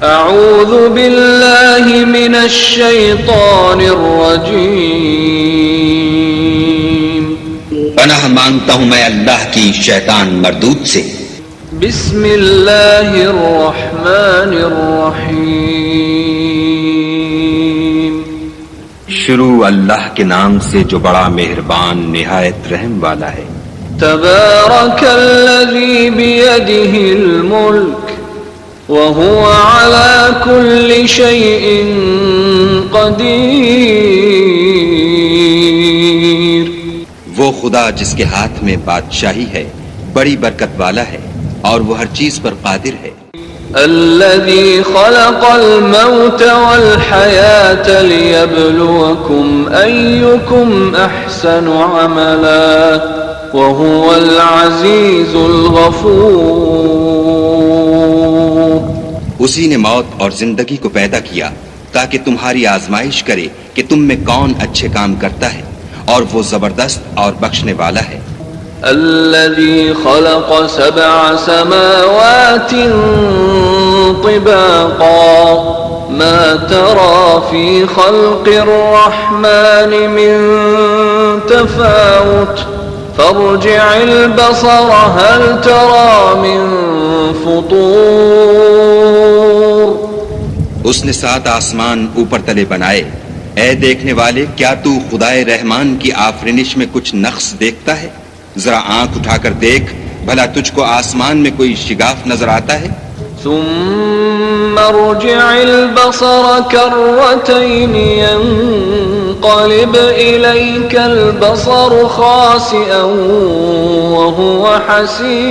اعوذ باللہ من الشیطان الرجیم، پناہ مانگتا ہوں میں اللہ کی شیطان مردود سے۔ بسم اللہ الرحمن الرحیم، شروع اللہ کے نام سے جو بڑا مہربان نہایت رحم والا ہے۔ تبارک الذی بیدہ الملک وهو على كل شيء قدیر، وہ خدا جس کے ہاتھ میں بادشاہی ہے بڑی برکت والا ہے اور وہ ہر چیز پر قادر ہے۔ الذي خلق الموت والحياة ليبلوكم أيكم أحسن عملا وهو العزيز الغفور، اسی نے موت اور زندگی کو پیدا کیا تاکہ تمہاری آزمائش کرے کہ تم میں کون اچھے کام کرتا ہے، اور وہ زبردست اور بخشنے والا ہے۔ الذي خلق 7 سماوات طباقا ما ترى في خلق الرحمن من تفاوت فارجع البصر هل ترى من فطور، اس نے 7 آسمان اوپر تلے بنائے، اے دیکھنے والے کیا تو خدائے رحمان کی آفرینش میں کچھ نقص دیکھتا ہے؟ ذرا آنکھ اٹھا کر دیکھ بھلا تجھ کو آسمان میں کوئی شگاف نظر آتا ہے؟ ثم ارجع البصر كرتين ينقلب إليك البصر خاسئا وهو حسير،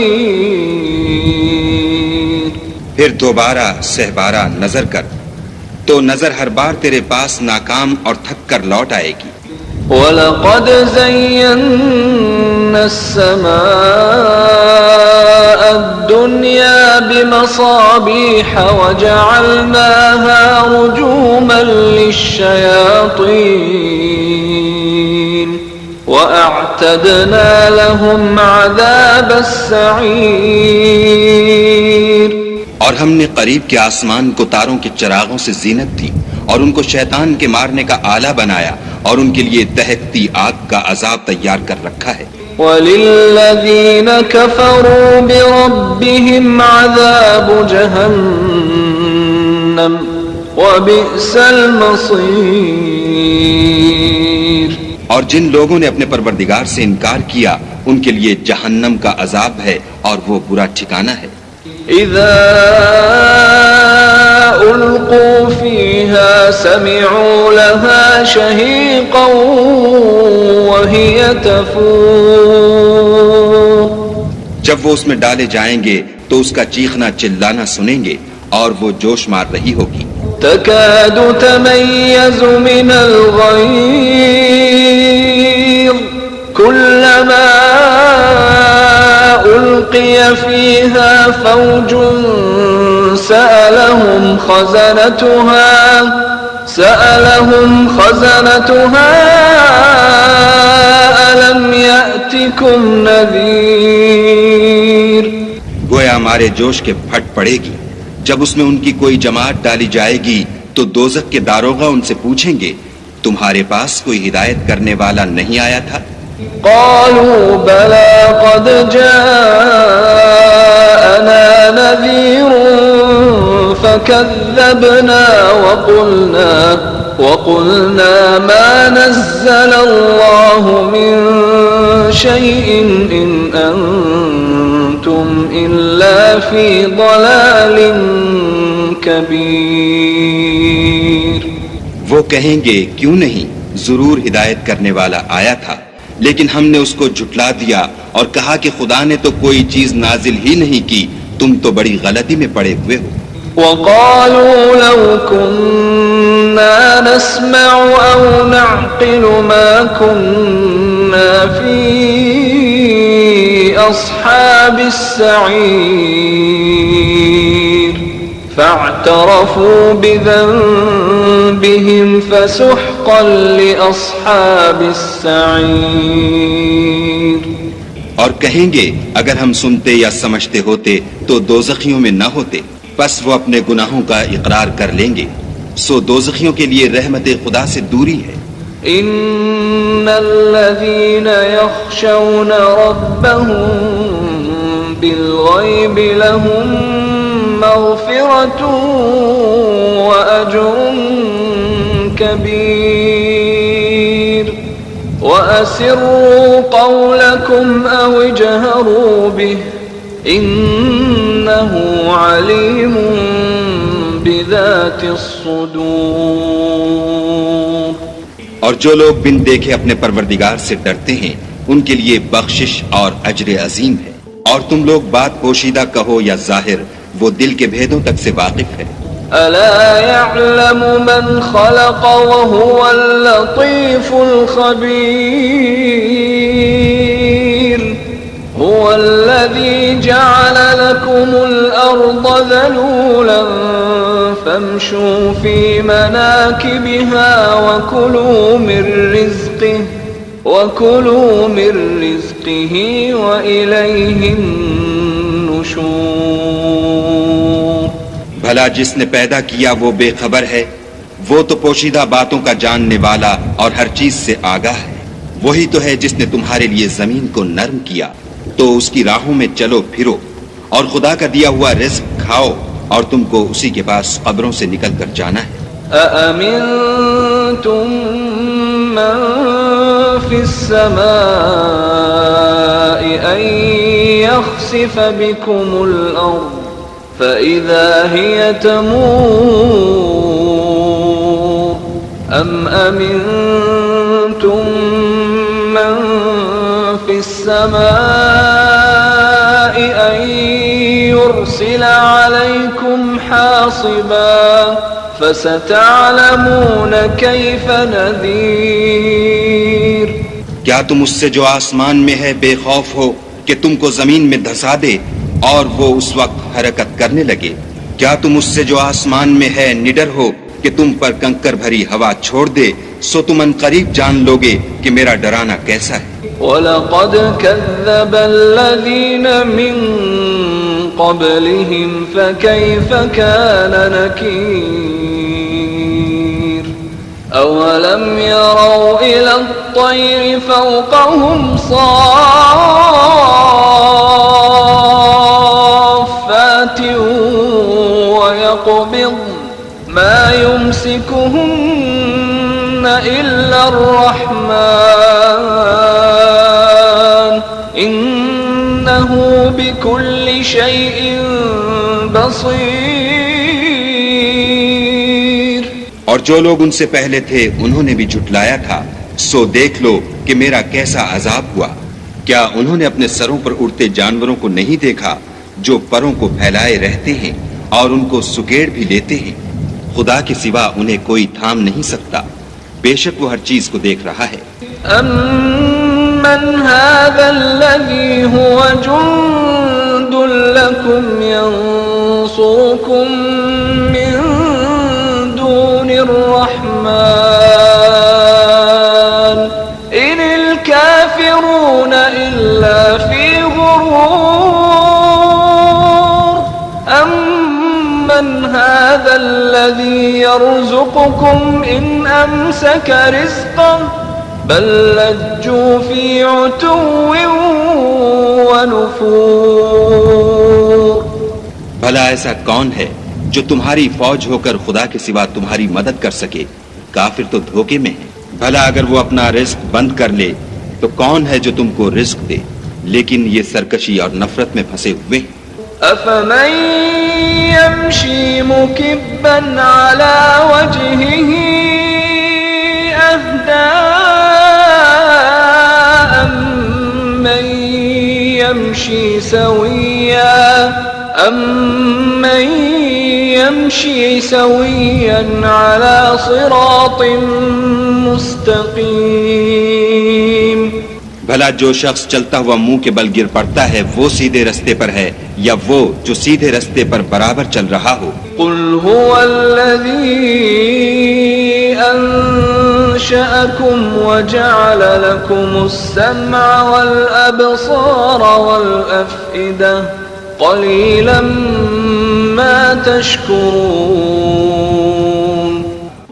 پھر دوبارہ سہبارہ نظر کر تو نظر ہر بار تیرے پاس ناکام اور تھک کر لوٹ آئے گی۔ وَلَقَدْ زَيَّنَّا السَّمَاءَ الدُّنْيَا بِمَصَابِيحَ وَجَعَلْنَاهَا رُجُومًا لِلشَّيَاطِينِ وَأَعْتَدْنَا لَهُمْ عَذَابَ السَّعِيرِ، اور ہم نے قریب کے آسمان کو تاروں کے چراغوں سے زینت دی اور ان کو شیطان کے مارنے کا آلہ بنایا اور ان کے لیے دہکتی آگ کا عذاب تیار کر رکھا ہے۔ وَلِلَّذِينَ كَفَرُوا بِرَبِّهِمْ عَذَابُ جَهَنَّمَ وَبِئْسَ الْمَصِيرُ، اور جن لوگوں نے اپنے پروردگار سے انکار کیا ان کے لیے جہنم کا عذاب ہے اور وہ برا ٹھکانہ ہے۔ اذا القوا فيها سمعوا لها شهيقا وهي تفور، جب وہ اس میں ڈالے جائیں گے تو اس کا چیخنا چلانا سنیں گے اور وہ جوش مار رہی ہوگی۔ تكاد تميز من الغيظ كلما ألقي فيها فوج سألهم خزنتها ألم يأتكم نذير، گویا ہمارے جوش کے پھٹ پڑے گی جب اس میں ان کی کوئی جماعت ڈالی جائے گی تو دوزخ کے داروغہ ان سے پوچھیں گے تمہارے پاس کوئی ہدایت کرنے والا نہیں آیا تھا؟ قالوا بلى قد جاءنا نذير فكذبنا وقلنا ما نزل الله من شيء إن أنتم إلا في ضلال كبير، وہ کہیں گے کیوں نہیں، ضرور ہدایت کرنے والا آیا تھا، لیکن ہم نے اس کو جھٹلا دیا اور کہا کہ خدا نے تو کوئی چیز نازل ہی نہیں کی، تم تو بڑی غلطی میں پڑے ہوئے ہو۔ وقالوا لو كنا نسمع أو نعقل ما كنا في أصحاب السعير فاعترفوا بذنبهم فسحقا لأصحاب السعير، اور کہیں گے اگر ہم سنتے یا سمجھتے ہوتے تو دوزخیوں میں نہ ہوتے، بس وہ اپنے گناہوں کا اقرار کر لیں گے، سو دوزخیوں کے لیے رحمت خدا سے دوری ہے۔ ان الذين يخشون ربهم بالغيب لهم مغفرة وأجر كبير وأسروا قولكم أو اجهروا به إنه عليم بذات الصدور۔ اور جو لوگ بن دیکھے اپنے پروردگار سے ڈرتے ہیں ان کے لیے بخشش اور اجر عظیم ہے، اور تم لوگ بات پوشیدہ کہو یا ظاہر، وہ دل کے بھیدوں تک سے واقف ہے۔ ألا يعلم من خلق وهو اللطيف الخبير هو الذي جعل لكم الأرض ذلولا فامشوا في مناكبها وكلوا من رزقه وإليه النشور۔ بھلا جس نے پیدا کیا وہ بے خبر ہے، وہ تو پوشیدہ باتوں کا جاننے والا اور ہر چیز سے آگاہ ہے۔ وہی تو ہے جس نے تمہارے لیے زمین کو نرم کیا، تو اس کی راہوں میں چلو پھرو اور خدا کا دیا ہوا رزق کھاؤ، اور تم کو اسی کے پاس قبروں سے نکل کر جانا ہے۔ أأمنتم من في السماء أن يخسف بكم الأرض فإذا هي تمور أم أمنتم من في السماء أن يرسل عليكم حاصبا فستعلمون كيف نذير۔ کیا تم اس سے جو آسمان میں ہے بے خوف ہو کہ تم کو زمین میں دھسا دے اور وہ اس وقت حرکت کرنے لگے؟ کیا تم اس سے جو آسمان میں ہے نڈر ہو کہ تم پر کنکر بھری ہوا چھوڑ دے؟ سو تم ان قریب جان لوگے کہ میرا ڈرانا کیسا ہے۔ وَلَقَدْ كَذَّبَ الَّذِينَ مِن قَبْلِهِمْ فَكَيْفَ كَانَ نَكِيرِ أَوَلَمْ يَرَوْا إِلَى الطَّيْرِ فَوْقَهُمْ صَافَّاتٍ وَيَقْبِضْنَ مَا يُمْسِكُهُنَّ إِلَّا الرَّحْمَنُ إِنَّهُ بِكُلِّ شَيْءٍ بَصِيرٌ۔ اور جو لوگ ان سے پہلے تھے انہوں نے بھی جھٹلایا تھا، سو دیکھ لو کہ میرا کیسا عذاب ہوا۔ کیا انہوں نے اپنے سروں پر اڑتے جانوروں کو نہیں دیکھا جو پروں کو پھیلائے رہتے ہیں اور ان کو سکیڑ بھی لیتے ہیں؟ خدا کے سوا انہیں کوئی تھام نہیں سکتا، بے شک وہ ہر چیز کو دیکھ رہا ہے۔ أَمَّنْ هَذَا الَّذِي هُوَ جُنْدٌ لَكُمْ يَنْصُرُكُمْ مِنْ دُونِ الرَّحْمَنِ إِنِ الْكَافِرُونَ إِلَّا فِي غُرُورٍ أَمَّنْ هَذَا الَّذِي يَرْزُقُكُمْ إِنْ أَمْسَكَ رِزْقَهُ بل لجوا في عتو ونفور۔ بھلا ایسا کون ہے جو تمہاری فوج ہو کر خدا کے سوا تمہاری مدد کر سکے؟ کافر تو دھوکے میں ہیں۔ بھلا اگر وہ اپنا رزق بند کر لے تو کون ہے جو تم کو رزق دے؟ لیکن یہ سرکشی اور نفرت میں پھنسے ہوئے ہیں۔ أفمن يمشي مكبا على وجهه أهدى أمن يمشي سويا على صراط مستقيم۔ بھلا جو شخص چلتا ہوا منہ کے بل گر پڑتا ہے وہ سیدھے رستے پر ہے یا وہ جو سیدھے رستے پر برابر چل رہا ہو؟ قل هو الذي أنشأكم وجعل لكم السمع والأبصار والأفئدة قليلا ما تشكرون.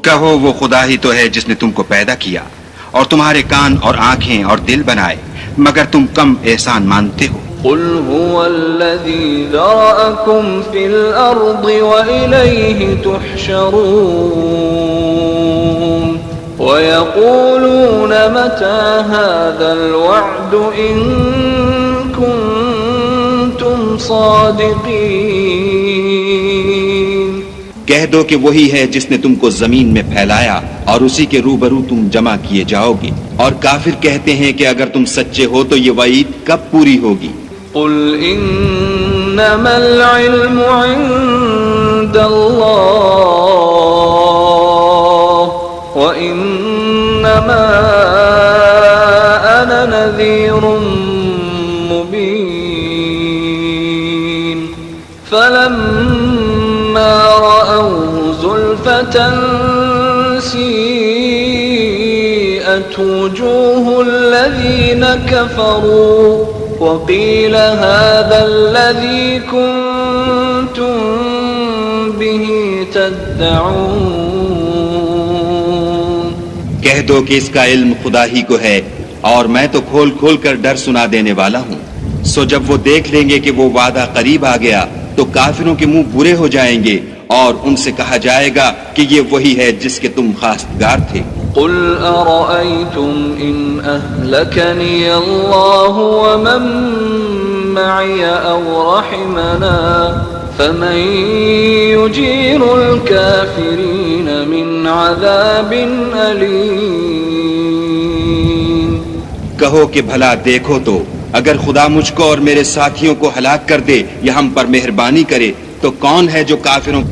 کہو وہ خدا ہی تو ہے جس نے تم کو پیدا کیا اور تمہارے کان اور آنکھیں اور دل بنائے، مگر تم کم احسان مانتے ہو. قل هو الذي ذرأكم في الأرض وإليه تحشرون. ويقولون متى هذا الوعد إن كنتم صادقين. کہہ دو کہ وہی ہے جس نے تم کو زمین میں پھیلایا اور اسی کے روبرو تم جمع کیے جاؤ گے. اور کافر کہتے ہیں کہ اگر تم سچے ہو تو یہ وعید کب پوری ہوگی؟ قل انما العلم عند الله وانما انا نذير مبين. فلما رأوه زلفة سيئت وجوه الذين كفروا وقيل هذا الذي كنتم به تدعون. کہہ دو کہ اس کا علم خدا ہی کو ہے اور میں تو کھول کھول کر ڈر سنا دینے والا ہوں. سو جب وہ دیکھ لیں گے کہ وہ وعدہ قریب آ گیا تو کافروں کے منہ برے ہو جائیں گے اور ان سے کہا جائے گا کہ یہ وہی ہے جس کے تم خواستگار تھے. قل أرأيتم إن أهلكني الله ومن معي أو رحمنا فمن يجير الكافرين من عذاب أليم. کہو کہ بھلا دیکھو تو اگر خدا مجھ کو اور میرے ساتھیوں کو ہلاک کر دے یا ہم پر مہربانی کرے تو کون ہے جو کافروں